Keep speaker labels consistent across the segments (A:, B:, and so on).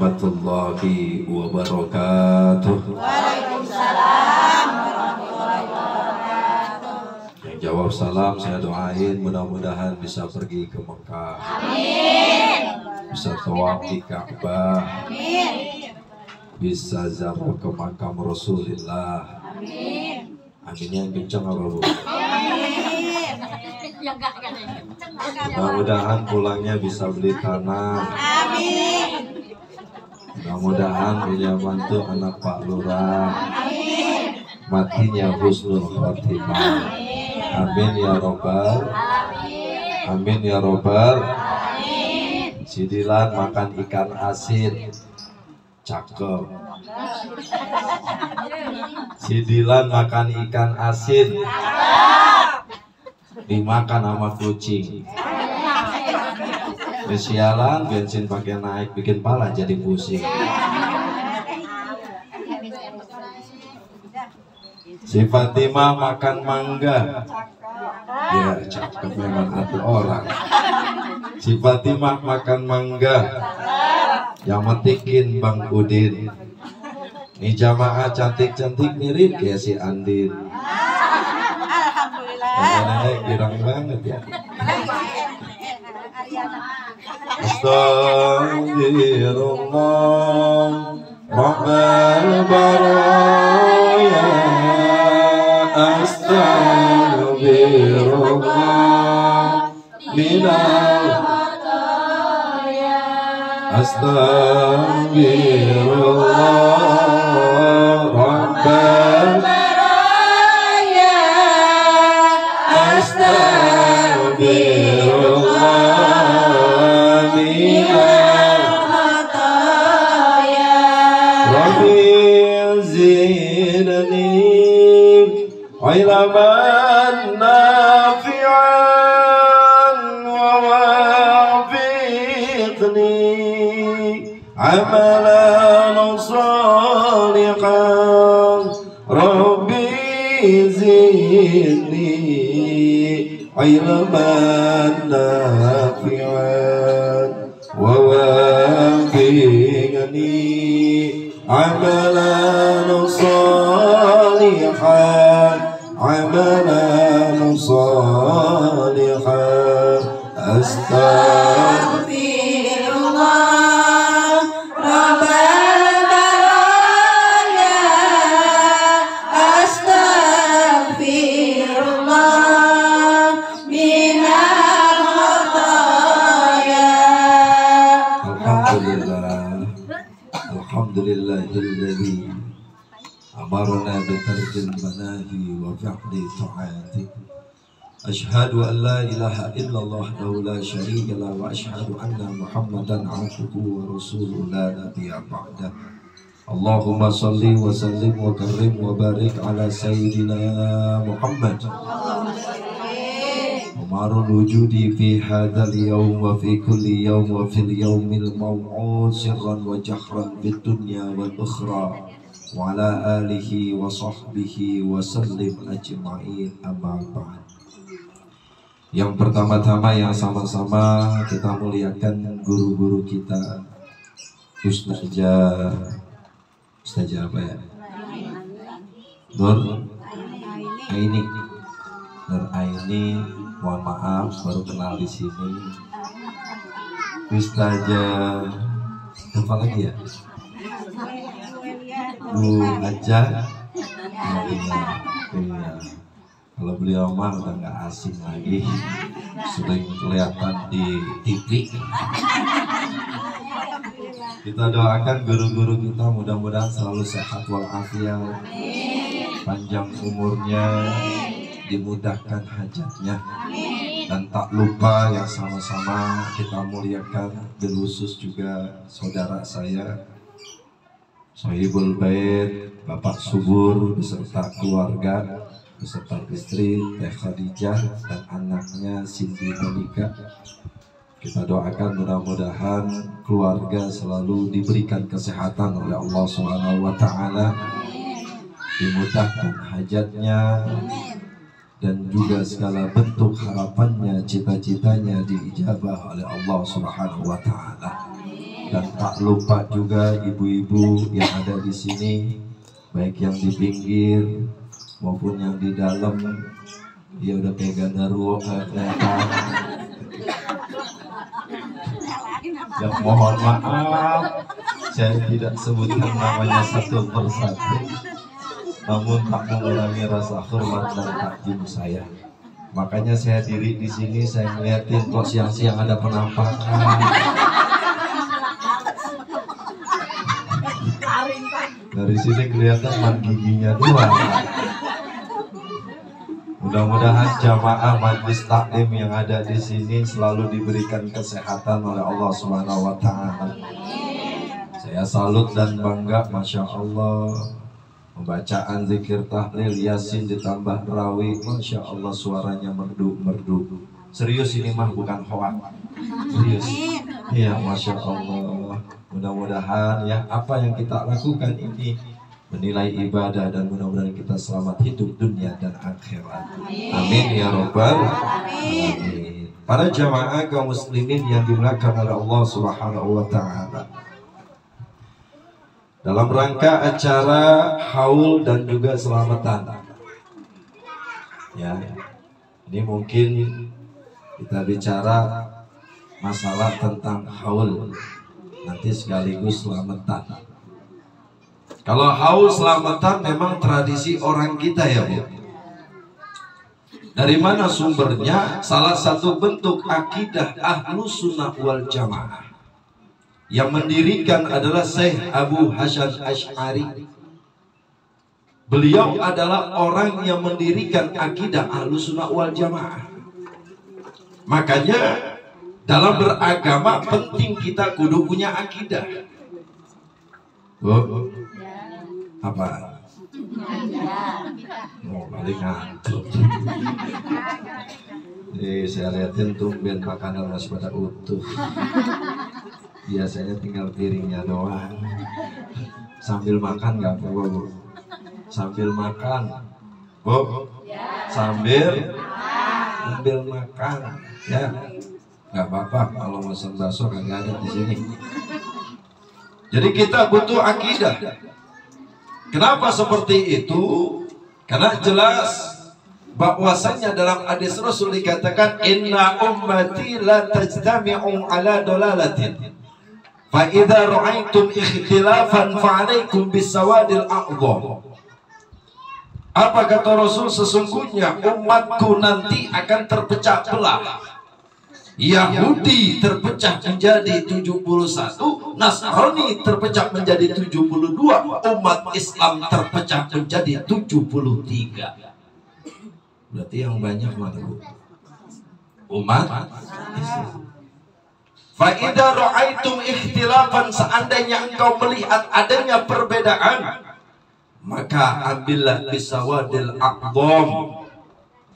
A: warahmatullahi wabarakatuh.
B: Waalaikumsalam warahmatullahi wabarakatuh.
A: Yang jawab salam saya doain mudah-mudahan bisa pergi ke Mekah.
B: Amin.
A: Bisa tawaf di Ka'bah.
B: Amin.
A: Bisa ziarah ke makam Rasulullah.
B: Amin.
A: Aminnya yang kencang apa Bu?
B: Amin.
A: Mudah-mudahan pulangnya bisa beli tanah.
B: Amin.
A: Mudah-mudahan punya mantu anak Pak Lurah.
B: Amin.
A: Matinya husnul khotimah. Amin ya robbal. Amin ya robbal. Si Dilan makan ikan asin. Cakep. Si Dilan makan ikan asin. Dimakan sama kucing. Kesialan bensin pakai naik bikin pala jadi pusing. Si Fatimah makan mangga. Ya cakep memang ada orang. Si Fatimah makan mangga. Yang metikin Bang Udin. Ini jamaah cantik-cantik mirip kayak si Andin. Nenek girang banget ya. Astagfirullah Rabbal baraya. Astagfirullah minal khataya. Astagfirullah Rabbal baraya. Astagfirullah minal khataya. Rabbi zidni ilman nafi'an wa wafiqni amalan salihan. Rabbi zidni ilman nafi'an wa wafiqni amalan salihan. Amalan salihan.
B: Astagfirullah Rabbal baraya. Astagfirullah minal khataya.
A: Alhamdulillah. Alhamdulillahilladzi amarna bitarkil manahi wa fi'li ta'ati. Ashhadu an la ilaha illallah wa la syarika lah wa ashhadu anna Muhammadan abduhu wa rasuluhu la nabiyya ba'dah. Allahumma salli wa sallim wa karrim wa barik ala sayyidina Muhammad. Umarul wujudi fi hadzal yawm wa fi kulli yawm wa fil yawmil maw'ud sirran wa jahran fid dunya wal ukhra. Wa ala alihi wa sahbihi wa sallim ajma'in amma ba'd. Yang pertama-tama yang sama-sama kita muliakan guru-guru kita. Ustazah apa ya? Nur Aini. Nur Aini, mohon maaf baru kenal di sini. Ustazah apa lagi ya? Bu Aja. Iya. Kalau beliau mah udah nggak asing lagi, sering kelihatan di TV. Kita doakan guru-guru kita mudah-mudahan selalu sehat walafiat, panjang umurnya, dimudahkan hajatnya, dan tak lupa yang sama-sama kita muliakan dan khusus juga saudara saya Sohibul Bait, Bapak Subur beserta keluarga, beserta istri Teh Khadijah dan anaknya Cindy Monika. Kita doakan mudah-mudahan keluarga selalu diberikan kesehatan oleh Allah Subhanahu wa taala, dimudahkan hajatnya dan juga segala bentuk harapannya, cita-citanya diijabah oleh Allah Subhanahu wa taala. Dan tak lupa juga ibu-ibu yang ada di sini, baik yang di pinggir maupun yang di dalam. Ya udah kayak gandaruo kelihatan. Ya mohon maaf, saya tidak sebutkan namanya satu persatu, namun tak mengurangi rasa hormat dan takjub saya. Makanya saya diri di sini, saya ngeliatin kok siang-siang ada penampakan. Dari sini kelihatan man giginya dua. Mudah-mudahan jamaah majlis taklim yang ada di sini selalu diberikan kesehatan oleh Allah Subhanahu wa Ta'ala. Saya salut dan bangga, masya Allah. Pembacaan zikir tahlil yasin ditambah rawi, masya Allah suaranya merdu-merdu. Serius ini mah bukan hoak. Serius. Iya, masya Allah. Mudah-mudahan ya apa yang kita lakukan ini menilai ibadah dan mudah-mudahan kita selamat hidup dunia dan akhirat. Amin ya robbal alamin. Para jamaah kaum muslimin yang dimuliakan oleh Allah Subhanahu wa Ta'ala, dalam rangka acara haul dan juga selamatan, ya ini mungkin kita bicara masalah tentang haul nanti sekaligus selamatan. Kalau haul selamatan memang tradisi orang kita ya Bu. Dari mana sumbernya? Salah satu bentuk akidah Ahlus Sunnah wal Jamaah yang mendirikan adalah Syekh Abu Hasan Asy'ari. Beliau adalah orang yang mendirikan akidah Ahlus Sunnah wal Jamaah. Makanya dalam beragama penting kita kudu punya akidah. Oh, apa? Oh, paling ngantuk. Saya liatin tumben makanan masih pada utuh. Biasanya tinggal piringnya doang. Sambil makan nggak apa-apa Bu? Sambil makan, Bu? Sambil makan, ya nggak apa-apa. Kalau pesan bakso kagak ada di sini. Jadi kita butuh akidah. Kenapa seperti itu? Karena jelas bahwasanya dalam hadis Rasul dikatakan inna ummati la tajtami'u ala dolalatin fa idza ra'aytum ikhtilafan fa 'alaikum bisawadil a'dham. Apa kata Rasul? Sesungguhnya umatku nanti akan terpecah belah. Yahudi terpecah menjadi 71, Nasrani terpecah menjadi 72, umat Islam terpecah menjadi 73. Berarti yang banyak mana Bu? Umat Islam. Fa idza ra'aitum ikhtilafan, seandainya engkau melihat adanya perbedaan, maka ambillah bisawadil aqdam,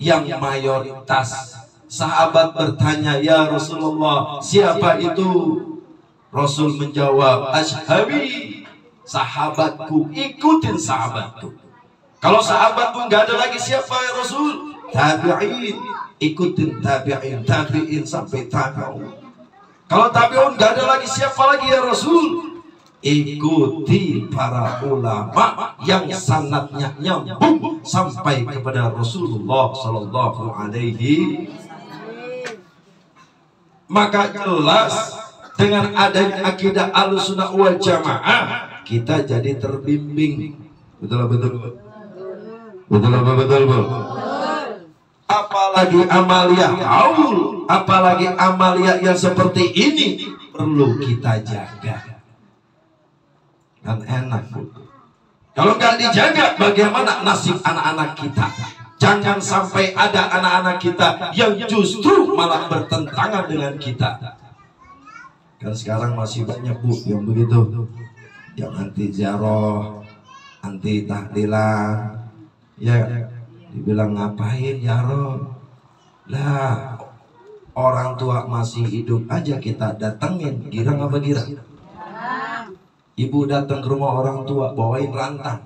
A: yang mayoritas. Sahabat bertanya, ya Rasulullah, siapa itu? Rasul menjawab, ashabi, sahabatku, ikutin sahabatku. Kalau sahabatku nggak ada lagi, siapa ya Rasul? Tabi'in, ikutin tabi'in, tabi'in sampai tabi'un. Kalau tabi'un nggak ada lagi, siapa lagi ya Rasul? Ikuti para ulama yang sanadnya nyambung sampai kepada Rasulullah Sallallahu Alaihi. Maka jelas dengan adanya akidah Ahlussunnah wal Jamaah kita jadi terbimbing. Betul betul. Betul betul. Apalagi amalia haul, apalagi amalia yang seperti ini perlu kita jaga. Kan enak Bu. Kalau nggak dijaga, bagaimana nasib anak-anak kita? Jangan sampai ada anak-anak kita yang justru malah bertentangan dengan kita. Kan sekarang masih banyak Bu yang begitu, yang anti ziarah, anti tahlilan. Ya, dibilang ngapain ziarah? Lah, orang tua masih hidup aja kita datengin, girang apa girang? Ibu datang ke rumah orang tua bawain rantang.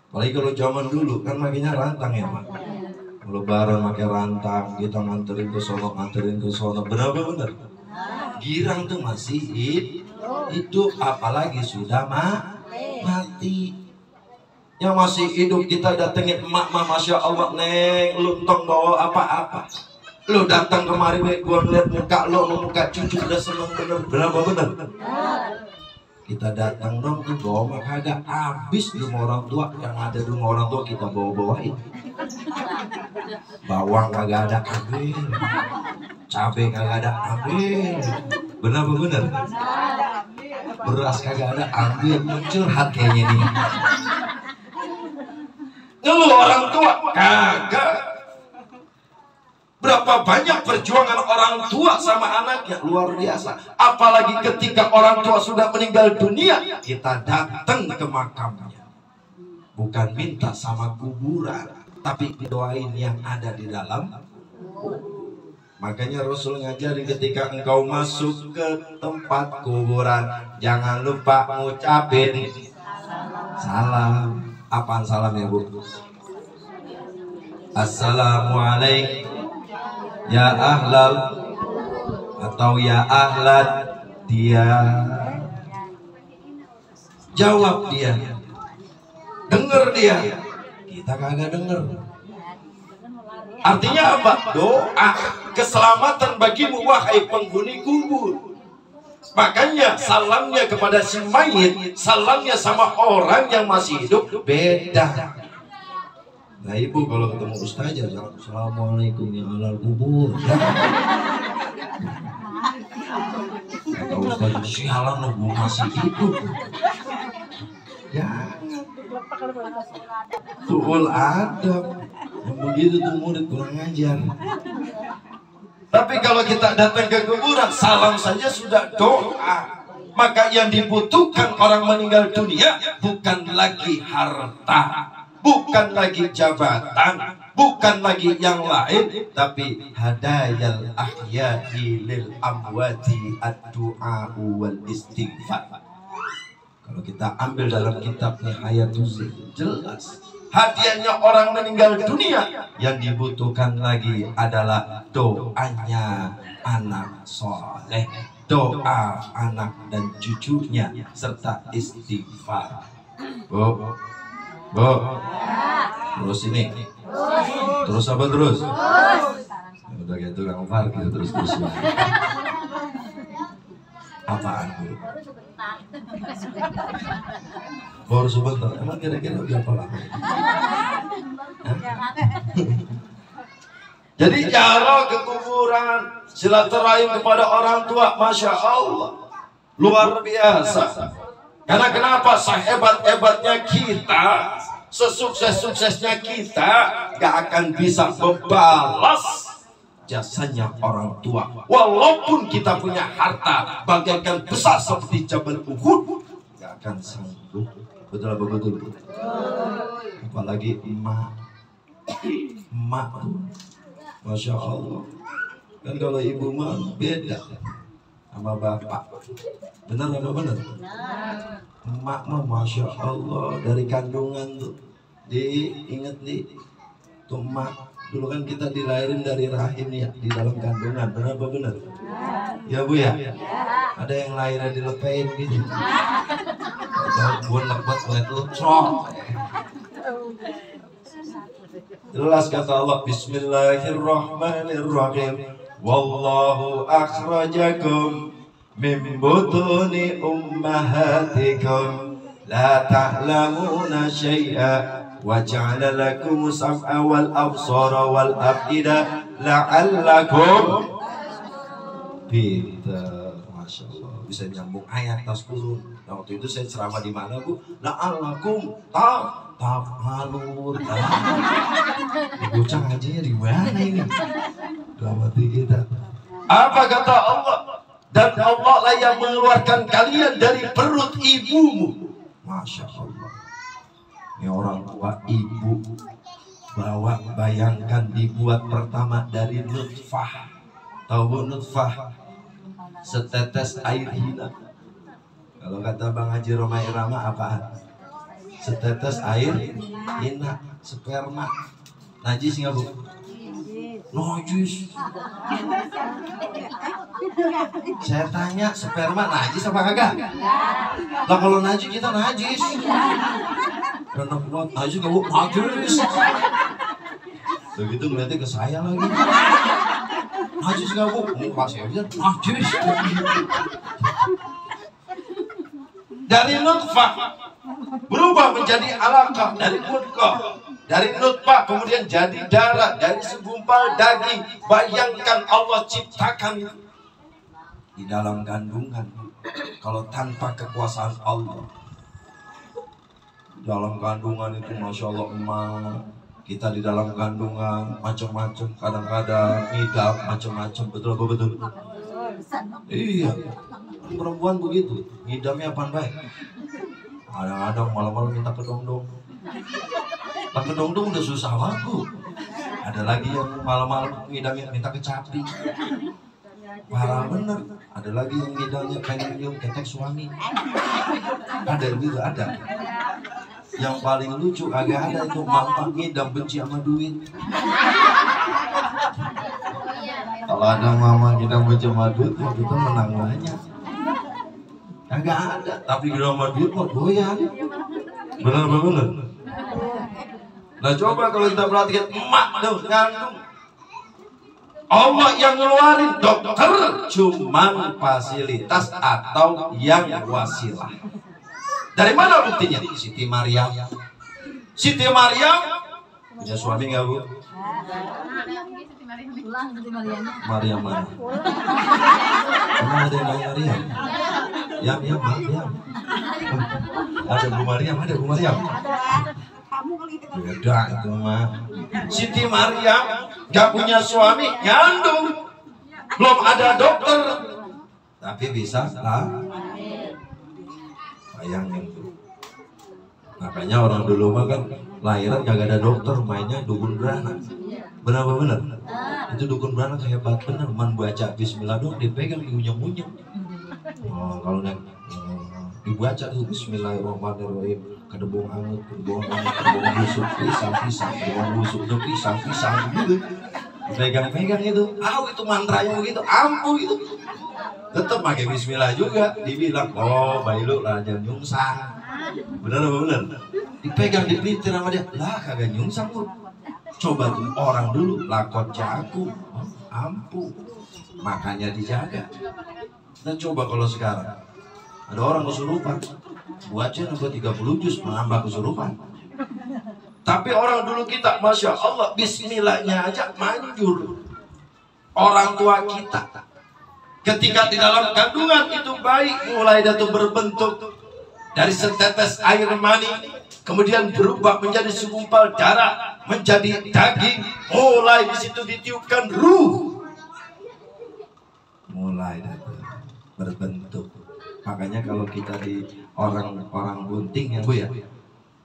A: Apalagi kalau zaman dulu kan makanya rantang ya Mak. Lebaran pakai rantang, kita nganterin ke sono, bener. Girang tuh masih hidup. hidup, apalagi sudah mati. Yang masih hidup kita datengin emak, Masya Allah, Neng, lu entong bawa apa-apa. Lu datang kemari, gua ngeliat muka lu, muka cucu udah seneng bener. Berapa bener? Kita datang dong, tuh bawa mah kagak habis di rumah orang tua. Yang ada di rumah orang tua kita bawa-bawain. Bawang kagak ada ambil, cabai kagak ada ambil. Bener apa bener? Beras kagak ada ambil. Curhat kayaknya nih. Ngeluh orang tua kagak. Berapa banyak perjuangan orang tua sama anaknya, luar biasa. Apalagi ketika orang tua sudah meninggal dunia, kita datang ke makamnya. Bukan minta sama kuburan, tapi doain yang ada di dalam. Makanya Rasul ngajarin ketika engkau masuk ke tempat kuburan, jangan lupa ngucapin salam. Apaan salam ya Bu? Assalamualaikum ya ahlal, atau ya ahlat dia. Jawab dia, denger dia, kita kagak denger. Artinya apa? Doa keselamatan bagimu wahai penghuni kubur. Makanya salamnya kepada si mayit, salamnya sama orang yang masih hidup beda. Nah ibu kalau ketemu ustazah, assalamualaikum ya alal kubur. Kata ustazah, sialan lu masih hidup. Ya, tuul adab. Yang begitu tuh murid kurang ngajar. Tapi kalau kita datang ke kuburan, salam saja sudah doa. Maka yang dibutuhkan orang meninggal dunia bukan lagi harta, bukan lagi jabatan, bukan lagi yang lain, tapi hadayal ahya'i lil amwati ad-du'a wal istighfar. Kalau kita ambil dalam kitab Nihayatul Zin, jelas hadiahnya orang meninggal dunia yang dibutuhkan lagi adalah doanya anak soleh, doa anak dan cucunya, serta istighfar. Bu, terus ini, terus apa terus? Udah gitu tukang parkir terus. Apaan Bu? Baru sebentar, emang kira-kira berapa lama? Jadi jarak ke kuburan, silaturahim kepada orang tua, Masya Allah, luar biasa. Karena kenapa? Sehebat-hebatnya kita, sesukses-suksesnya kita, gak akan bisa membalas jasanya orang tua. Walaupun kita punya harta bagaikan besar seperti Jabal Uhud, gak akan sanggup. Betul apa betul? Apalagi emak, Masya Allah. Kan kalau ibu mah beda sama bapak. Benar apa benar? Emak mah Masya Allah, dari kandungan tuh. Ingat nih, tuh emak. Dulu kan kita dilahirin dari rahim ya, di dalam kandungan. Benar apa benar? Ya Bu ya? Ada yang lahirnya dilepein gitu. Buat ngeliat lu cok. Jelas kata Allah, Bismillahirrahmanirrahim. Wallahu akhrajakum min butuni ummahatikum la ta'lamuna syai'a wa ja'ala lakum sam'a wal absara wal afida la'allakum pintar. Masya Allah, bisa nyambung ayat tas kurun. Nah, waktu itu saya ceramah di mana Bu? La'allakum taf'alun. Bocah ngajinya di mana ini? Dalam hati kita. Apa kata Allah? Dan Allah lah yang mengeluarkan kalian dari perut ibumu. Masya Allah. Ini orang tua ibu, bahwa bayangkan dibuat pertama dari nutfah. Tahu Bu nutfah? Setetes air hina. Kalau kata Bang Haji Roma Irama apaan? Setetes air hina, sperma. Najis nggak Bu? Najis. Saya tanya, sperma najis apa kagak? Lah kalau najis kita najis. Renang buat najis gak bu, najis. Begitu ngeliatnya ke saya lagi. Najis gak bu? Pas saya bilang najis. Dari nutfah berubah menjadi alaqah, dari mudghah, dari nutfah kemudian jadi darah, dari segumpal daging. Bayangkan Allah ciptakan di dalam kandungan. Kalau tanpa kekuasaan Allah, dalam kandungan itu masya Allah emak. Kita di dalam kandungan macam-macam, kadang-kadang ngidam macam-macam, betul apa betul? Iya, perempuan begitu, ngidamnya apaan baik? Kadang-kadang malam-malam minta kedong-dong. Tak kedong-dong udah susah banget. Ada lagi yang malam-malam ngidamnya minta kecapi. Parah bener. Ada lagi yang ngidamnya pengen nyium ketek suami. Ada gitu, ada. Yang paling lucu agak ada itu mama ngidam benci sama duit. Kalau ada mama ngidam benci sama duit, kita menang banyak. Agak ada, tapi ngidam sama duit mah goyang. Bener. Nah coba kalau kita perhatikan emak tuh ngandung, Allah yang ngeluarin, dokter cuman fasilitas atau yang wasilah. Dari mana buktinya? Siti Maryam. Siti Maryam punya suami nggak bu? Maryam mana? Karena ada yang namanya Maryam. Ya Maryam. Ada Bu Maryam, ada Bu Maryam. Beda itu mah. Siti Maryam nggak punya suami, ngandung, belum ada dokter, tapi bisa lah. Bayangin tuh. Makanya orang dulu mah kan lahiran gak ada dokter, mainnya dukun beranak. Benar benar. Itu dukun beranak hebat bener, man baca Bismillah dong dipegang diunyeng-unyeng. Oh, kalau dibaca tuh Bismillahirrahmanirrahim, kedebong anget, kedebong busuk, pisang, kedebong busuk, pisang gitu. Pegang-pegang itu, itu mantranya begitu, ampuh itu. Tetap pakai Bismillah juga, dibilang, oh bayi lu raja nyungsang. Bener. Dipegang, dipelintir sama dia, lah kagak nyungsang lu. Coba tuh orang dulu lakot jago, ampuh. Makanya dijaga. Dan coba kalau sekarang ada orang kesurupan, baca nambah 30 juz menambah kesurupan. Tapi orang dulu kita, masya Allah, Bismillahnya aja manjur. Orang tua kita, ketika di dalam kandungan itu bayi mulai datu berbentuk dari setetes air mani, kemudian berubah menjadi segumpal darah, menjadi daging. Mulai di situ ditiupkan ruh, mulai datu berbentuk. Makanya kalau kita di orang bunting ya bu ya,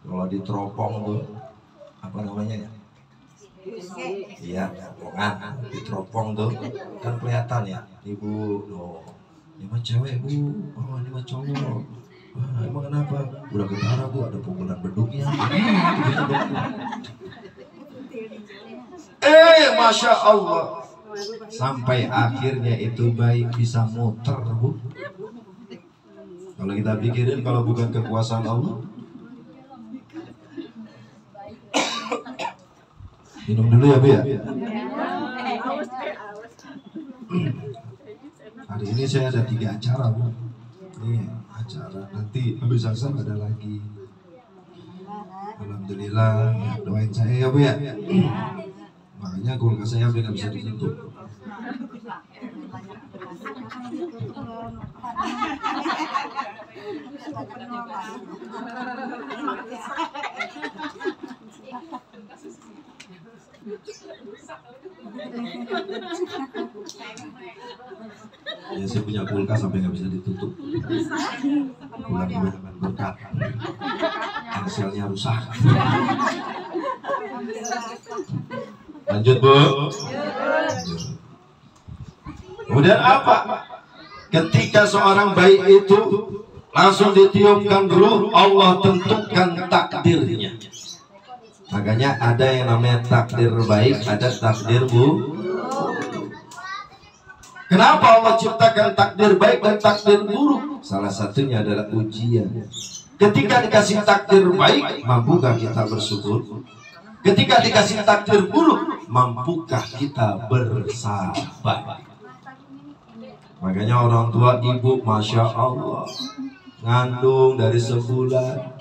A: kalau diteropong tuh apa namanya ya? Iya, teropongan, diteropong tuh kan kelihatan ya, ibu, loh, ini mah cewek bu, oh ini mah cowok, emang kenapa? Udah ketara bu, ada pukulan beduknya. Masya Allah, sampai akhirnya itu bayi bisa muter bu. Kalau kita pikirin, kalau bukan kekuasaan Allah. Minum dulu ya Bu ya. Hari ini saya ada 3 acara Bu. Ini acara, nanti habis asar ada lagi. Alhamdulillah, doain saya ya Bu ya. Makanya kulkas saya udah gak bisa ditutup. Ya saya punya kulkas sampai nggak bisa ditutup. Bulan kebanyakan berkat, Excelnya rusak. Lanjut Bu. Kemudian apa? Ketika seorang bayi itu langsung ditiupkan ruh, Allah tentukan takdirnya. Makanya ada yang namanya takdir baik, ada takdir buruk. Kenapa Allah ciptakan takdir baik dan takdir buruk? Salah satunya adalah ujian. Ketika dikasih takdir baik, mampukah kita bersyukur? Ketika dikasih takdir buruk, mampukah kita bersabar? Makanya orang tua ibu, Masya Allah, ngandung dari sebulan.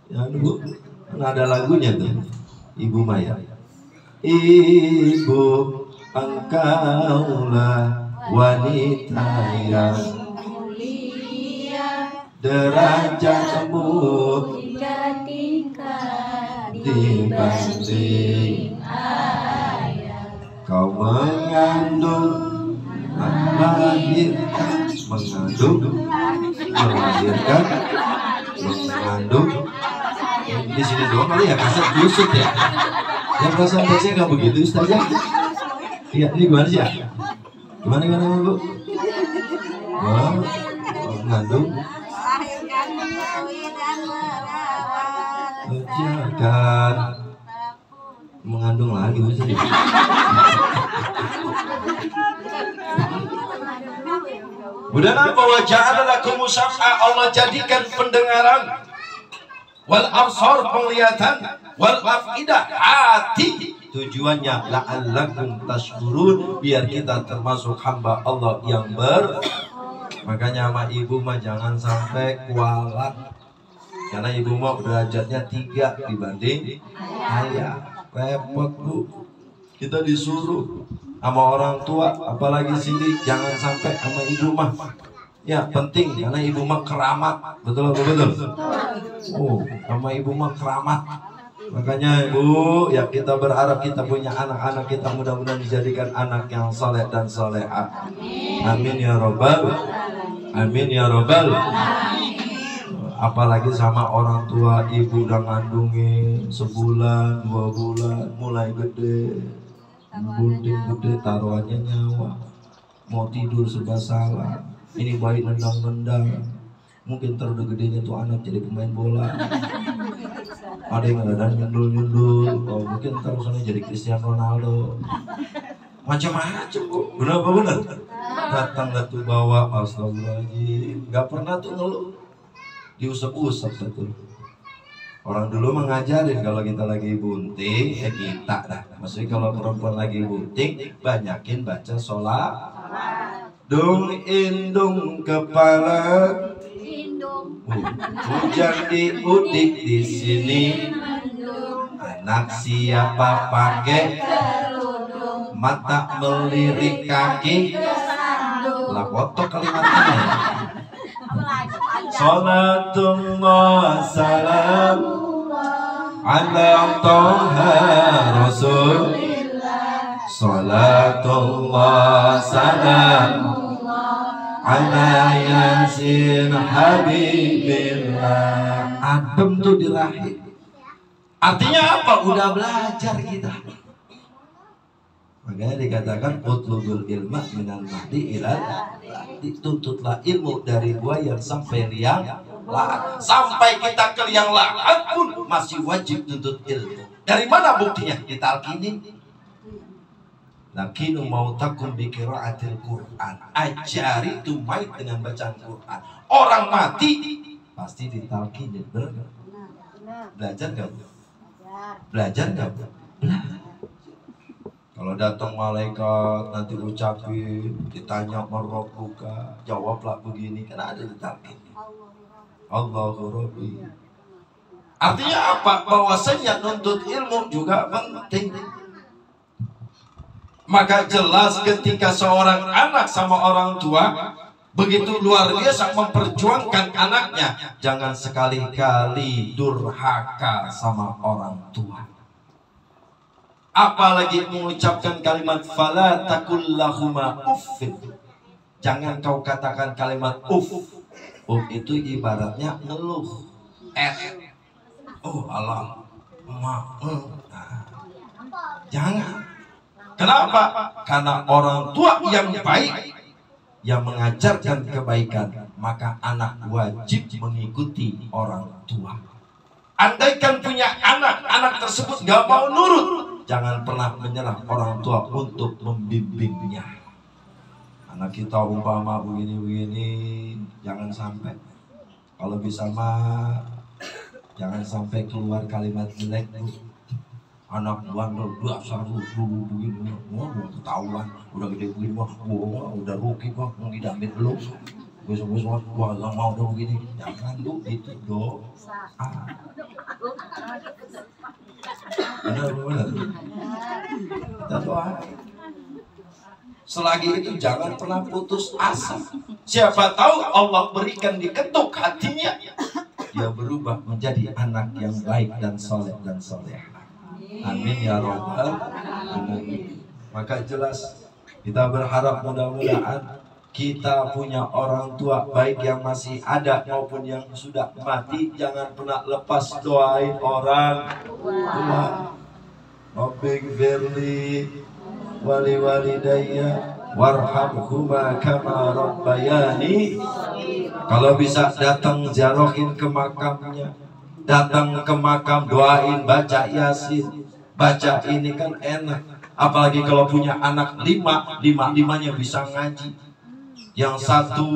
A: Ya, Bu, kan ada lagunya tuh, Ibu Maya. Ibu, engkaulah wanita yang
B: mulia,
A: derajatmu
B: ketika
A: dibanding
B: ayah.
A: kau mengandung, melahirkan, mengandung. Di sini doang kali ya, kasar kusut ya. Yang perasaan biasanya nggak begitu, Ustazah. Iya, ini gimana sih ya? Gimana Bu? Wah, mengandung, menjaga, mengandung lagi bisa. Budan apa waja'ala lakum sam'a, Allah jadikan pendengaran, wal absar penglihatan, wal afidah hati. Tujuannya la'allakum tashkurun, biar kita termasuk hamba Allah yang Makanya sama ibu mah jangan sampai kualat. Karena ibu mah derajatnya 3 dibanding ayah. Repot Bu. Kita disuruh sama orang tua, apalagi sini, jangan sampai sama ibu mah. Ya penting, karena ibu mah keramat. Betul atau betul? Oh, sama ibu mah keramat. Makanya Ibu, ya kita berharap kita punya anak-anak kita mudah-mudahan dijadikan anak yang soleh dan soleha. Amin ya robbal. Amin ya robbal. Apalagi sama orang tua, ibu udah ngandungin sebulan, 2 bulan, mulai gede, bunting gede, taruhannya nyawa, mau tidur serba salah. Ini bayi nendang-nendang. Mungkin udah gedenya tuh anak jadi pemain bola. Ada yang ada nyundul-nyundul. Oh, mungkin sana jadi Cristiano Ronaldo. Macam-macam Bu. Benar apa benar? Datang tuh bawa, astagfirullahaladzim. Gak pernah tuh ngeluh. Diusap-usap betul. Orang dulu mengajarin kalau kita lagi bunting, ya kita dah. Maksudnya kalau perempuan lagi bunting, banyakin baca sholat. Dung indung kepala, hujan diudik di sini. Anak siapa pakai mata melirik kaki. Lah foto kalimatnya. Salatullah salam ala Taha Rasulillah. Salatullah salam ala Yasin Habibillah. Adem tuh di rahim. Artinya apa? Udah belajar kita. Makanya dikatakan utlubul ilma minal mahdi ilal lahdi. Tuntutlah ilmu dari buaya sampai liang lahat. Sampai kita ke liang lahat pun masih wajib tuntut ilmu. Dari mana buktinya? Ditalkinin. Lakinu mautakum biqiraatil Quran. Ajari tumait dengan bacaan Quran. Orang mati pasti ditalkinin. Benar? Belajar gak? Belajar gak? Belajar. Kalau datang malaikat nanti ucapin, ditanya marrabbuka, jawablah begini, kan ada ditalkin. Allahu Rabbi. Artinya apa? Bahwasanya nuntut ilmu juga penting. Maka jelas ketika seorang anak sama orang tua begitu luar biasa memperjuangkan anaknya, jangan sekali-kali durhaka sama orang tua. Apalagi mengucapkan kalimat fala takul lahuma uffin. Jangan kau katakan kalimat uff. Uff itu ibaratnya ngeluh. Oh Allah, nah. Jangan. Kenapa? Karena orang tua yang baik, yang mengajarkan kebaikan, maka anak wajib mengikuti orang tua. Andaikan punya anak, anak tersebut gak mau nurut, jangan pernah menyerah orang tua untuk membimbingnya. Anak kita umpama begini-begini, jangan sampai. Kalau bisa mah, jangan sampai keluar kalimat jelek Bu. Anak bandel dasar dulu begini, ketahuan, udah gede begini mah, udah rugi mah, mau didamping belum? Besok-besok gua nggak mau dong begini, jangan Bu, itu dosa. Benar. Kita doa. Selagi itu jangan pernah putus asa. Siapa tahu Allah berikan diketuk hatinya, dia berubah menjadi anak yang baik dan soleh dan soleha. Amin ya rabbal alamin. Maka jelas kita berharap mudah-mudahan kita punya orang tua baik yang masih ada maupun yang sudah mati, jangan pernah lepas doain orang tua. Rabbighfirli wali walidayya warhamhuma kama rabbayani. Kalau bisa datang ziarahin ke makamnya, datang ke makam doain, baca yasin, baca ini kan enak. Apalagi kalau punya anak limanya bisa ngaji. Yang satu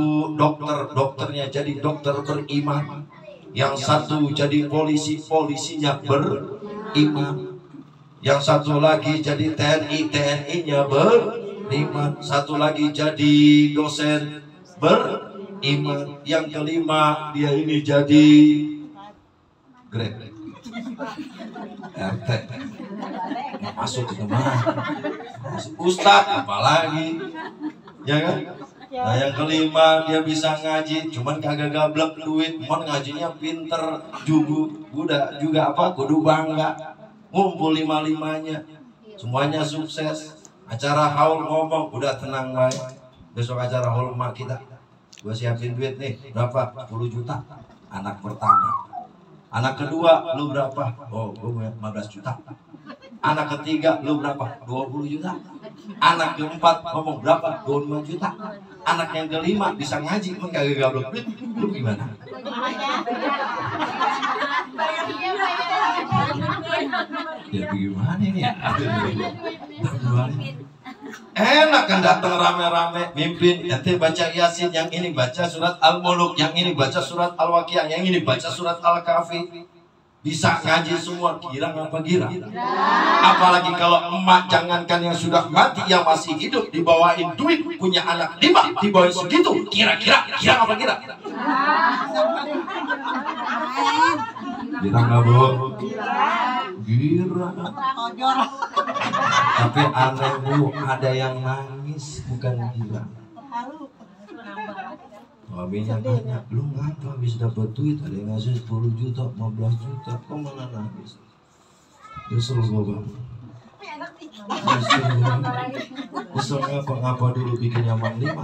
A: dokternya jadi dokter beriman, yang satu jadi polisinya beriman, yang satu lagi jadi TNI-nya beriman, satu lagi jadi dosen beriman, yang kelima dia ini jadi Grab RT masuk ke mana, Ustadz apalagi, ya kan? Nah yang kelima dia bisa ngaji, cuman kagak gablek duit, mon ngajinya pinter juga apa, kudu bangga, ngumpul lima-limanya, semuanya sukses. Acara haul ngomong, udah tenang baik. Besok acara haul emak kita, gua siapin duit nih, berapa? 10 juta. Anak pertama. Anak kedua, lu berapa? Oh, gua 15 juta. Anak ketiga, lu berapa? 20 juta. Anak keempat ngomong berapa? 25 juta. Anak yang kelima bisa ngaji, pun kagak gablek duit. Lu gimana? Ya bagaimana ini ya? Enak kan datang rame-rame, mimpin, nanti baca yasin, yang ini baca surat Al-Muluk, yang ini baca surat Al-Waqiah, yang ini baca surat Al-Kahfi. Bisa ngaji semua, girang apa girang? Apalagi kalau emak, jangankan yang sudah mati, yang masih hidup dibawain duit, punya anak 5 dibawain segitu, kira-kira girang apa girang? Girang nggak Bu? Girang. Tapi aneh Bu, ada yang nangis bukan girang. Suaminya tanya, lu ngapa habis dapat duit? Ada yang ngasih 10 juta, 15 juta, kok malah nangis? Kesel gue Bang. Kesel ngapa dulu bikinnya Mang 5?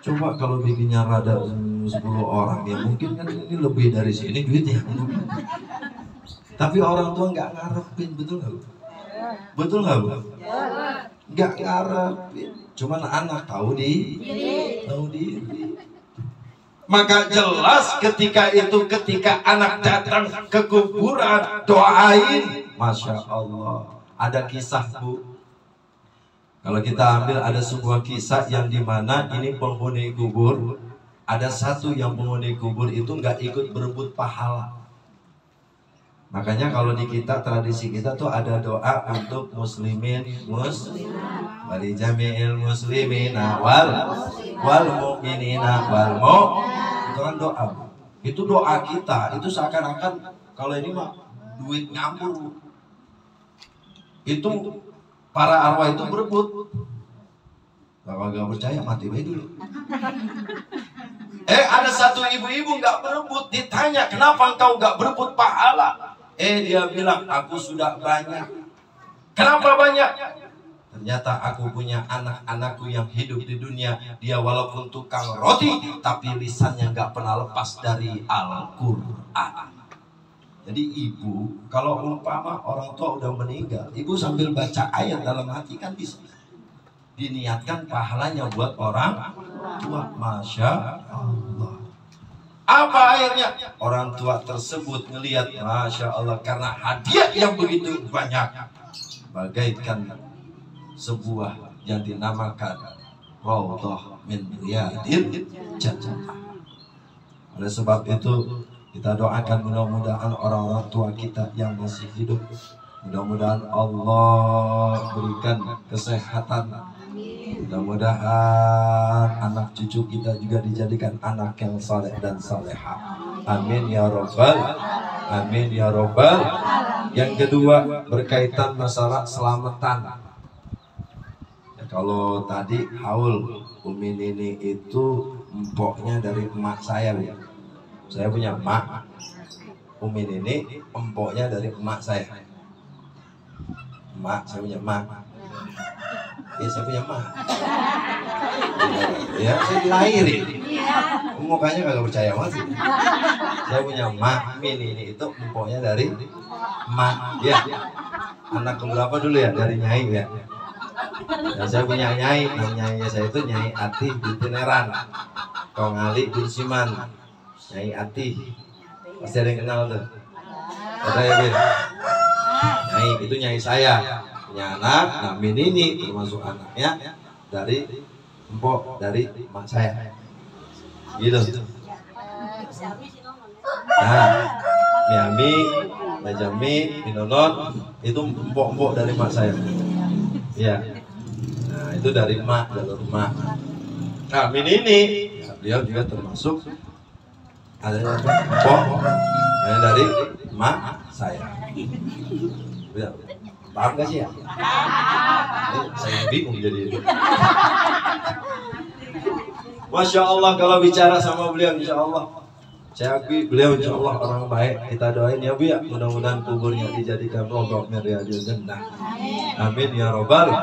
A: Coba kalau bikinnya rada 10 orang, ya mungkin kan ini lebih dari sini duitnya. Tapi orang tua nggak ngarepin, betul nggak Bu? Betul nggak Bu? Nggak ngarepin, cuman anak tahu diri. Maka jelas ketika anak datang ke kuburan, doain, Masya Allah. Ada kisah Bu, kalau kita ambil ada sebuah kisah yang dimana ini penghuni kubur, ada satu yang penghuni kubur itu nggak ikut berebut pahala. Makanya kalau di kita, tradisi kita tuh ada doa untuk muslimin, wali jami'il muslimina wal mu'minina wal itu kan doa. Itu doa kita, itu seakan-akan kalau ini mah duit nyampur. Itu para arwah itu berebut. Kalau nggak percaya mati baik dulu. Ada satu ibu-ibu nggak berebut, ditanya kenapa engkau nggak berebut pahala? Dia bilang aku sudah banyak. Kenapa banyak? Ternyata aku punya anak-anakku yang hidup di dunia, dia walaupun tukang roti, tapi lisannya nggak pernah lepas dari Al-Quran. Jadi ibu, kalau umpama orang tua udah meninggal, ibu sambil baca ayat dalam hati kan bisa. Diniatkan pahalanya buat orang tua. Masya Allah. Apa akhirnya? Orang tua tersebut ngelihat, Masya Allah, karena hadiah yang begitu banyak, bagaikan sebuah yang dinamakan raudhah min riyadil jannah. Oleh sebab itu kita doakan mudah-mudahan orang-orang tua kita yang masih hidup, mudah-mudahan Allah berikan kesehatan. Mudah-mudahan anak cucu kita juga dijadikan anak yang saleh dan saleha. Amin ya robbal, amin ya robbal. Yang kedua berkaitan masalah selamatan. Ya, kalau tadi haul Umi Nini itu empoknya dari emak saya, Bu. Saya punya emak. Umi Nini empoknya dari emak saya. Emak, saya punya emak. Ya saya punya emak. Ya saya dilahirin. Mukanya kagak percaya banget sih. Saya punya emak. Ini itu empoknya dari emak. Ya. Anak keberapa dulu ya dari Nyai ya. Dan saya punya Nyai. Nyai saya itu Nyai Ati di Tineran. Kong Ali di Siman. Nyai Ati. Pasti ada yang kenal tuh. Ada ya Bin? Nyai itu Nyai saya. Punya anak, nah ini termasuk anaknya dari empok dari emak saya, gitu. Nah, Miami, Majami, Minonon itu empok-empok dari emak saya, ya. Nah itu dari emak, jalur emak. Nah ini, ya, beliau juga termasuk ada empok dari emak saya. Ya. Paham gak sih ya? Saya bingung jadi. Masya Allah kalau bicara sama beliau, insya Allah saya akui beliau insya Allah orang baik. Kita doain ya Bu ya, mudah-mudahan kuburnya dijadikan raudhah min riyadil jannah. Amin ya robbal.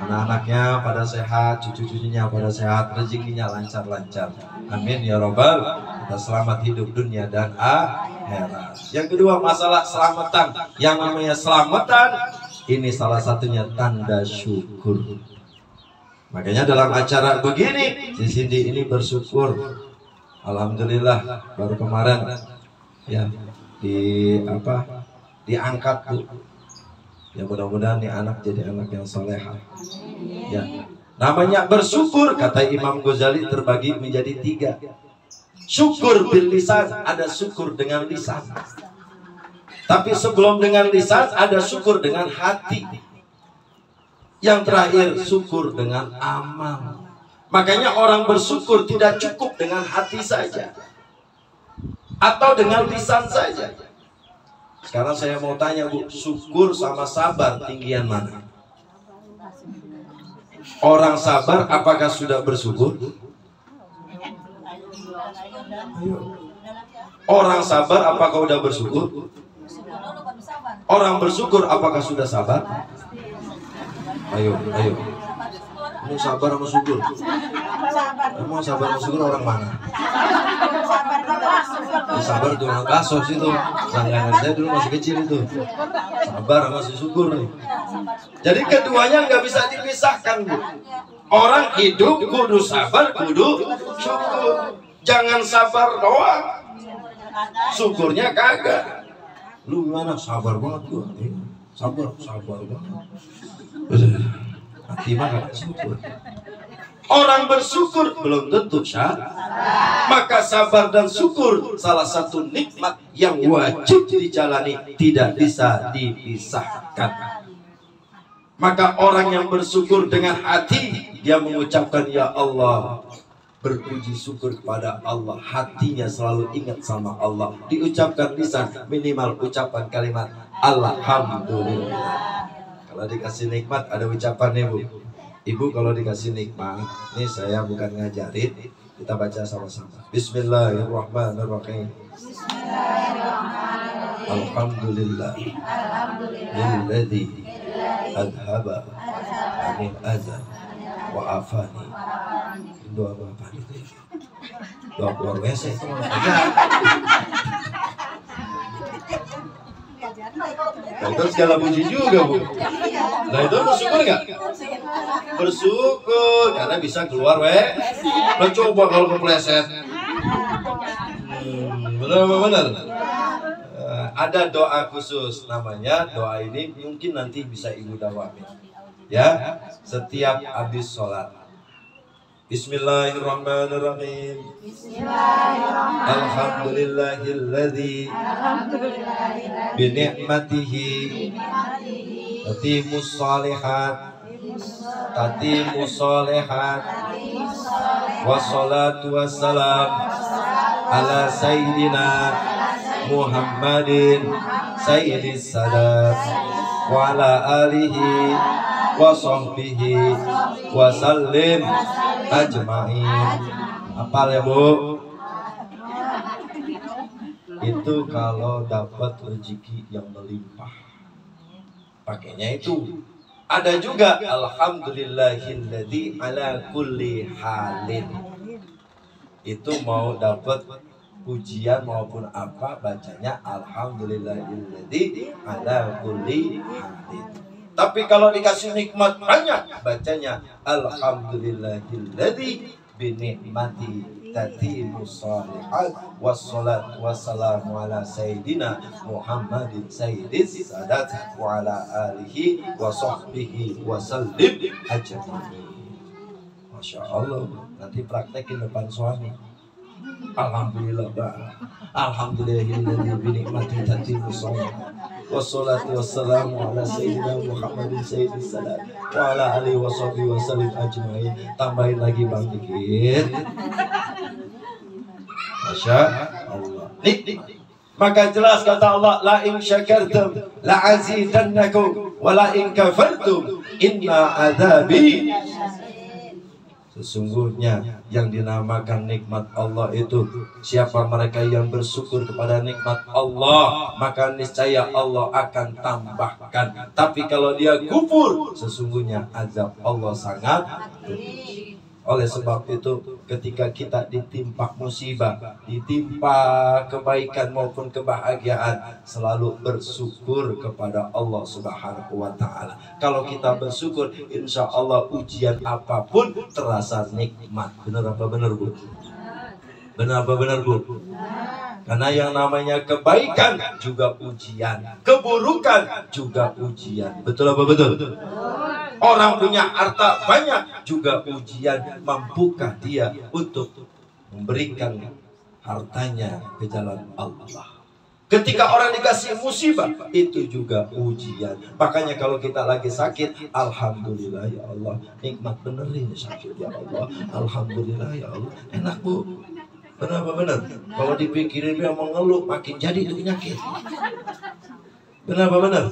A: Anak-anaknya pada sehat, cucu-cucunya pada sehat, rezekinya lancar-lancar. Amin ya robbal. Kita selamat hidup dunia dan akhirat. Yang kedua masalah selamatan. Yang namanya selamatan ini salah satunya tanda syukur. Makanya dalam acara begini, si Cindy ini bersyukur. Alhamdulillah baru kemarin ya diangkat tuh. Ya mudah-mudahan nih anak jadi anak yang soleha. Ya. Namanya bersyukur kata Imam Ghazali terbagi menjadi 3. Syukur bil lisan, ada syukur dengan lisan. Tapi sebelum dengan lisan ada syukur dengan hati. Yang terakhir syukur dengan amal. Makanya orang bersyukur tidak cukup dengan hati saja atau dengan lisan saja. Sekarang saya mau tanya Bu, syukur sama sabar tinggian mana? Orang sabar apakah sudah bersyukur? Orang sabar apakah sudah bersyukur? Orang bersyukur apakah sudah sabar? Ayo. Mau sabar sama syukur? Mau sabar sama syukur orang mana? Sabar tuh orang kasos itu. Langganan saya dulu masih kecil itu. Sabar sama syukur nih. Jadi keduanya nggak bisa dipisahkan Bu. Orang hidup kudu sabar, kudu syukur. Jangan sabar doang, syukurnya kagak. Lu gimana? Sabar banget gua. Sabar banget. Hati mah gak syukur. Orang bersyukur belum tentu syukur. Maka sabar dan syukur salah satu nikmat yang wajib dijalani, tidak bisa dipisahkan. Maka orang yang bersyukur dengan hati, dia mengucapkan ya Allah, berpuji syukur kepada Allah, hatinya selalu ingat sama Allah. Diucapkan lisan, minimal ucapan kalimat Alhamdulillah. Kalau dikasih nikmat ada ucapannya Bu. Ibu kalau dikasih nikmat, ini saya bukan ngajarin, kita baca sama-sama. Bismillahirrahmanirrahim. Alhamdulillah. Alladzi adhaba anil adha wa afani. Doa apa gitu ya? Doa keluar WC itu nah, itu segala puji juga Bu. Nah itu bersyukur nggak? Bersyukur karena bisa keluar Lo coba kalau kepleset. Benar. Ada doa khusus namanya, doa ini mungkin nanti bisa Ibu dawamin. Ya, setiap habis sholat. Bismillahirrahmanirrahim.
B: Bismillahirrahmanirrahim.
A: Alhamdulillahilladzi bi ni'matihi tatimmus shalihat wassalatu wassalam ala sayyidina Muhammadin sayyidis sadat wa ala alihi wa sahbihi wa sallim ajma'in. Hafal ya Bu? Itu kalau dapat rezeki yang melimpah pakainya itu. Ada juga alhamdulillahilladzi ala kulli halin. Itu mau dapat ujian maupun apa bacanya alhamdulillahilladzi ala kulli halin. Tapi kalau dikasih nikmat banyak bacanya alhamdulillahilladzi bi ni'mati tatimmus shalihat wassalatu wassalamu ala sayyidina Muhammadin sayyidis sadat wa ala alihi wa sahbihi wa sallim ajma'in. Masya Allah, nanti praktekin depan suami. Alhamdulillah Pak. Alhamdulillahilladzi bi ni'mati tatimmus shalihat wassalatu wassalamu ala sayyidina Muhammadin sayyidis sadat wa ala alihi wa sahbihi wa sallim ajma'in. Tambahin lagi Bang dikit. Masya Allah. Maka jelas kata Allah, la in syakartum la azidannakum wa la in kafartum inna adzabi. Sesungguhnya yang dinamakan nikmat Allah itu siapa mereka yang bersyukur kepada nikmat Allah, maka niscaya Allah akan tambahkan. Tapi kalau dia kufur, sesungguhnya azab Allah sangat pedih. Oleh sebab itu ketika kita ditimpa musibah, ditimpa kebaikan maupun kebahagiaan, selalu bersyukur kepada Allah Subhanahu wa Ta'ala. Kalau kita bersyukur, insya Allah ujian apapun terasa nikmat. Benar apa benar Bu? Benar apa benar Bu? Karena yang namanya kebaikan juga ujian, keburukan juga ujian. Betul apa betul? Orang punya harta banyak juga ujian, mampukah dia untuk memberikan hartanya ke jalan Allah. Ketika orang dikasih musibah, itu juga ujian. Makanya kalau kita lagi sakit, alhamdulillah ya Allah, nikmat bener ini sakit ya Allah, alhamdulillah ya Allah. Enak Bu, benar apa benar? Kalau dipikirin dia mengeluh, makin jadi itu penyakit. Benar apa benar?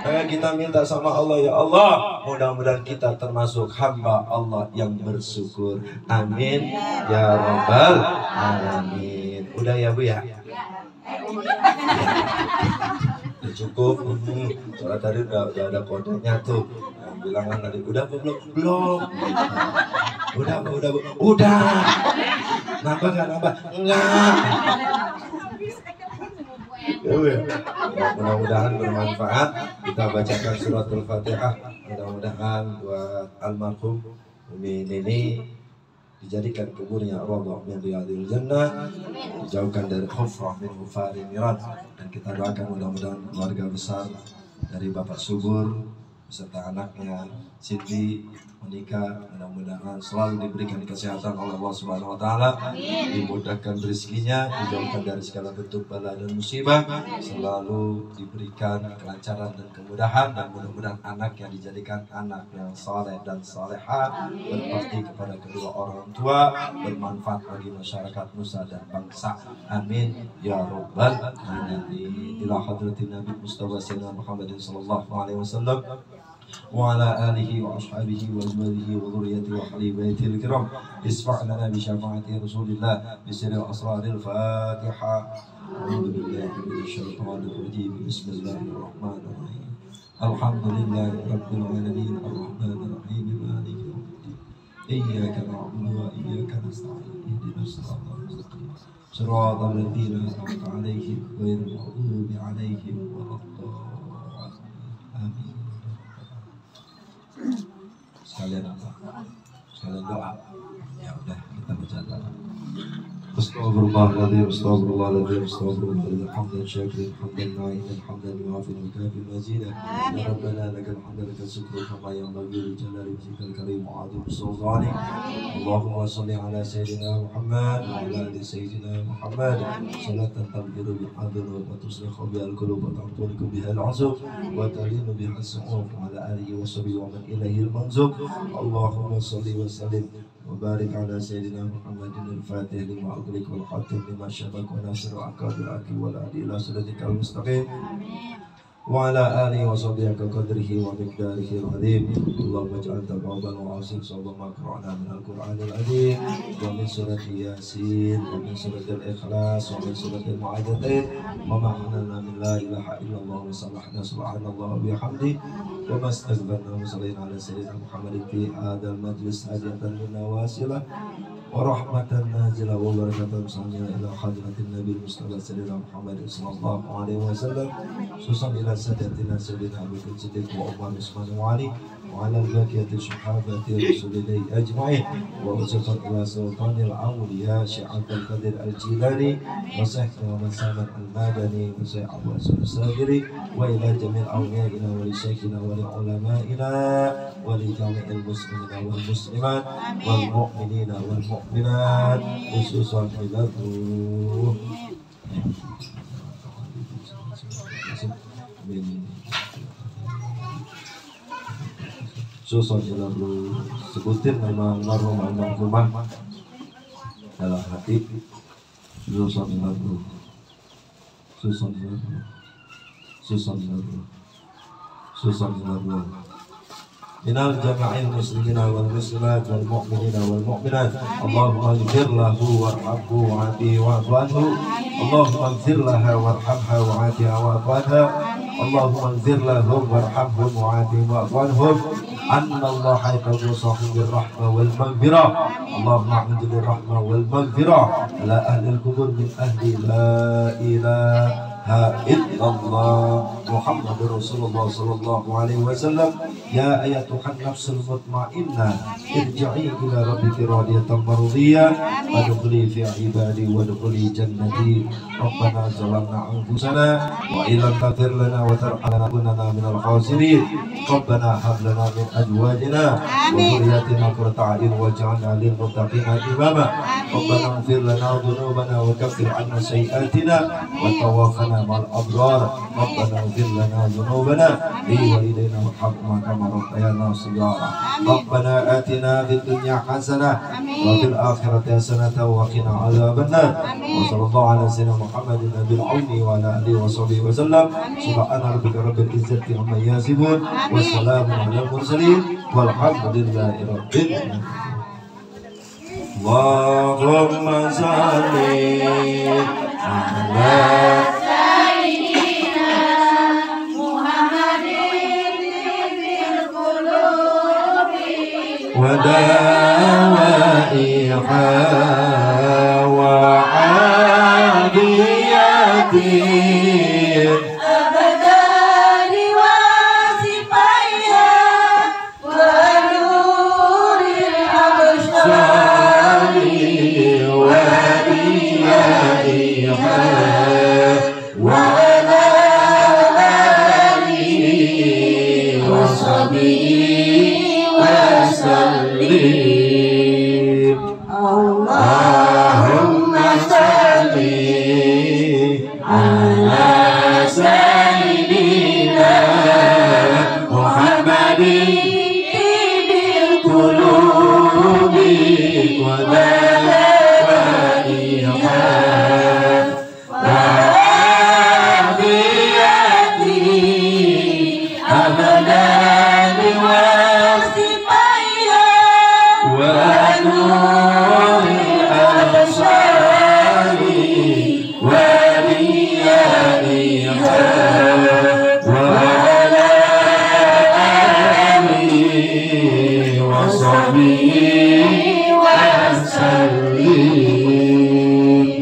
A: Maka kita minta sama Allah, ya Allah, mudah-mudahan kita termasuk hamba Allah yang bersyukur. Amin ya rabbal alamin. Udah ya Bu ya? Udah cukup. Soalnya tadi udah ada kodenya tuh. Bilangan tadi udah apa belum? Belum. Udah Bu? Udah. Nambah nggak nambah? Enggak. Mudah-mudahan bermanfaat. Kita bacakan suratul Fatihah. Mudah-mudahan buat almarhum Umi Nini dijadikan kuburnya rawdah min riyadil jannah, dijauhkan dari khufrah min hufarin niran. Dan kita doakan mudah-mudahan keluarga besar dari Bapak Subur beserta anaknya Siti menikah, mudah-mudahan selalu diberikan kesehatan oleh Allah Subhanahu wa Ta'ala, dimudahkan rezekinya, dijauhkan dari segala bentuk bala dan musibah, selalu diberikan kelancaran dan kemudahan, dan mudah-mudahan anak yang dijadikan anak yang saleh dan salehah, berbakti kepada kedua orang tua, bermanfaat bagi masyarakat Nusa dan bangsa. Amin ya rabbal alamin. Ila hadratin Nabi Mustafa Sayyidina Muhammadin sallallahu alaihi wasallam وعلى آله وأصحابه وأزواجه وذريته وأهل بيته الكرام اشفع لنا بشفاعة رسول الله بسر أسرار الفاتحة. أعوذ بالله من الشيطان الرجيم. بسم الله الرحمن الرحيم. الحمد لله رب العالمين الرحمن الرحيم مالك يوم الدين إياك نعبد وإياك نستعين اهدنا الصراط المستقيم صراط الذين أنعمت عليهم غير المغضوب عليهم ولا الضالين. آمين. Sekalian apa? Sekalian doa. Ya udah kita baca doa. Terus Astaghfirullahaladzim, astaghfirullahaladzim, astaghfirullahaladzim. Hamdan syakirin, hamdan na'imin, hamdan yu'afin, mukafi mazidah. Ya Rabbana lakal hamdan lakal syukru kama yanbaghi li jalali wajhikal karim wa 'azimi sultanik. Allahumma shalli ala sayyidina Muhammad wa ala ali sayyidina Muhammad. Salatan tamhiru bi'adun wa tuslihu bi'al qulub wa ta'tuniku bihal 'azub wa talinu bihal su'uf wa ala alihi wa sahbihi wa man ilaihi al-manzub. Allahumma shalli wa sallim وبارك على سيدنا محمد الفاتح لما أغلق والخاتم لما سبق وناصر العقاب العقيم والهادي إلى صراطك المستقيم وعلى آله وصحبه كقدره ومقداره العظيم. اللهم اجعل تقبل وعاصم صواب ما قرأنا من القرآن العظيم ومن سورة ياسين ومن سورة الإخلاص ومن سورة المعادتين وما حننا من لا إله إلا الله وسبحنا سبحان الله وبحمده وما استغفرنا وصلينا على سيدنا محمد في هذا المجلس هدية منا واصلة ورحمة نازلة وبركة صاملة إلى حضرة النبي المصطفى سيدنا محمد صلى الله عليه وسلم خصوصا إلى سادتنا سيدنا أبي بكر الصديق وعمر عثمان وعلي وعلى الباقية الصحابة رسول الله أجمعين وخصوصا إلى سلطان الأولياء شيخ عبد القادر الجيلاني وشيخ محمد سامر المدني وشيخ أبو حسن الصابري وإلى جميع أوليائنا ولشيخنا ولعلمائنا ولجميع المسلمين والمسلمات والمؤمنين والمؤمنات خصوصا إلى الروح Susun ilalu sebutin nama rumah dalam hati. Susun ilalu Susun ilalu Susun ilalu Susun ilalu minal jama'il muslimina wal muslimat wal mu'minina wal mu'minat. Allahumma ighfir lahu warhamhu wa'afihi wa'fu anhu. Allahumma ighfir laha warhamha wa'afiha wa'fu anha. Allahumma ighfir lahum warhamhum wa'afihim wa'fu anhum. Anna Allah yaqulu sahibir rahmah wal maghfirah. Allahumma a'udzu birrahmah wal maghfirah ala ahli al-qubur min ahli la ilaha illallah Muhammadur Rasulullah sallallahu alaihi wasallam. Ya ayatuhan nafsul mutmainnah irji'i ila rabbiki radiyatan mardiyah wadkhuli fi ibadi wadkhuli jannati. Rabbana zalamna anfusana wa illam taghfir lana wa tarhamna kunna minal khasirin. Rabbana hab lana min azwajina wa dhurriyyatina qurrata a'yun waj'alna lil muttaqina imama. Rabbana ighfir lana dhunubana wa kaffir 'anna sayyi'atina wa tawaffana ma'al abrar. Rabbana ighfir lana dhunubana li walidayna warhamhuma kama rabbayana shighara. Rabbana atina fid dunya hasanah wa fil akhirati hasanah wa qina 'adzabannar. Wa sallallahu ala sayyidina Muhammadin nabiyil ummi wa ala alihi wa sahbihi wa sallam. Subhana rabbika rabbil izzati amma yasifun wa salamun alal mursalin walhamdulillahi rabbil alamin. Allahumma shalli ala
B: sayyidina Muhammadin fil qulubi
A: wa dawa'iha wa 'adiyati Allahumma salli ala sayyidina Muhammadin bil qulubi wa dawa'iha wa adiyati abadan wa sifaiha wa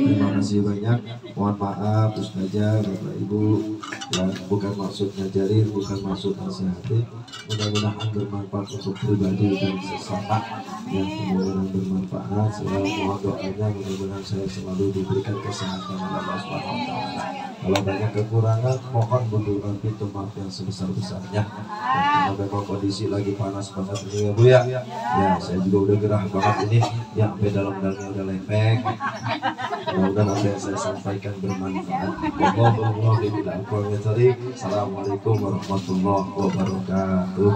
A: Terima kasih banyak. Mohon maaf Ustaz, Ustazah, Bapak Ibu, ya bukan maksud ngajarin, bukan maksud nasihatin, mudah-mudahan bermanfaat untuk pribadi dan sesama, yang mudah-mudahan bermanfaat. Saya mohon doanya mudah-mudahan saya selalu diberikan kesehatan oleh Allah Subhanahu wa Ta'ala. Kalau banyak kekurangan, mohon bunduran pintu maaf yang sebesar-besarnya. Karena memang kondisi lagi panas banget ini ya Bu ya. Ya saya juga udah gerah banget ini, ya sampai dalam-dalamnya udah lepek. Mudah-mudahan apa yang saya sampaikan bermanfaat. Assalamualaikum warahmatullahi wabarakatuh.